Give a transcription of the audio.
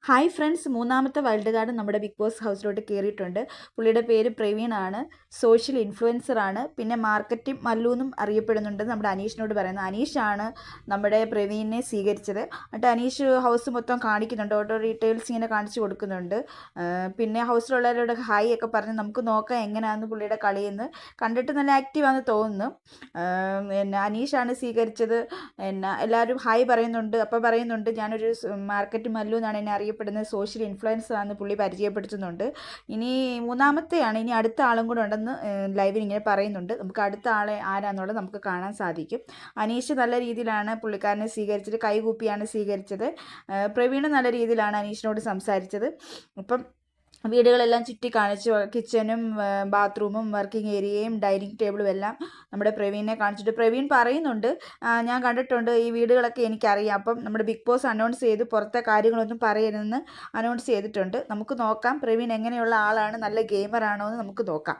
Hi friends, മൂന്നാമത്തെ wild card നമ്മുടെ big boss ഹൗസിലോട്ട് കയറിയിട്ടുണ്ട്. പുള്ളിയുടെ പേര് പ്രവീണാണ്. സോഷ്യൽ ഇൻഫ്ലുവൻസർ ആണ്. പിന്നെ മാർക്കറ്റിംഗ് മല്ലു എന്നും അറിയപ്പെടുന്നുണ്ട്. നമ്മുടെ അനീഷിനോട് പറയുന്നത്. അനീഷാണ് നമ്മുടെ പ്രവീണിനെ സ്വീകരിച്ചത്. എന്നിട്ട് അനീഷ് ഹൗസ് മൊത്തം കാണിക്കുന്നുണ്ട്. ഓരോ ഡീറ്റെയിൽസ് ഇങ്ങനെ കാണിച്ചു കൊടുക്കുന്നുണ്ട്. പിന്നെ ഹൗസിലുള്ളവരോട് ഹായ് ഒക്കെ പറഞ്ഞ് നമുക്ക് നോക്കാം എങ്ങനെയാണെന്ന് പുള്ളിയുടെ കളിയെന്ന്. കണ്ടിട്ട് നല്ല ആക്റ്റീവാണെന്ന് തോന്നുന്നു. പിന്നെ അനീഷാണ് സ്വീകരിച്ചത്. എല്ലാവരും ഹായ് പറയുന്നുണ്ട്. അപ്പോൾ പറയുന്നുണ്ട് ഞാനൊരു മാർക്കറ്റ് മല്ലു എന്നാണ് എന്നെ അറിയപ്പെടുന്നത്, സോഷ്യൽ ഇൻഫ്ലുവൻസർ ആണെന്ന് പുള്ളി പരിചയപ്പെടുത്തുന്നുണ്ട്. ഇനി മൂന്നാമത്തെയാണ്, ഇനി അടുത്ത ആളും കൂടെ ഉണ്ടെന്ന് ലൈവിൽ ഇങ്ങനെ പറയുന്നുണ്ട്. നമുക്ക് അടുത്ത ആളെ ആരാന്നുള്ളത് നമുക്ക് കാണാൻ സാധിക്കും. അനീഷ് നല്ല രീതിയിലാണ് പുള്ളിക്കാരനെ സ്വീകരിച്ചത്, കൈകൂപ്പിയാണ് സ്വീകരിച്ചത്. പ്രവീണ് നല്ല രീതിയിലാണ് അനീഷിനോട് സംസാരിച്ചത്. അപ്പം വീടുകളെല്ലാം ചുറ്റി കാണിച്ചു. കിച്ചനും ബാത്റൂമും വർക്കിംഗ് ഏരിയയും ഡൈനിങ് ടേബിളും എല്ലാം നമ്മുടെ പ്രവീണിനെ കാണിച്ചിട്ട് പ്രവീൺ പറയുന്നുണ്ട്, ഞാൻ കണ്ടിട്ടുണ്ട്, ഈ വീടുകളൊക്കെ എനിക്കറിയാം. അപ്പം നമ്മുടെ ബിഗ് ബോസ് അനൗൺസ് ചെയ്ത് പുറത്തെ കാര്യങ്ങളൊന്നും പറയരുതെന്ന് അനൗൺസ് ചെയ്തിട്ടുണ്ട്. നമുക്ക് നോക്കാം പ്രവീൺ എങ്ങനെയുള്ള ആളാണ്, നല്ല ഗെയിമറാണോ എന്ന് നമുക്ക് നോക്കാം.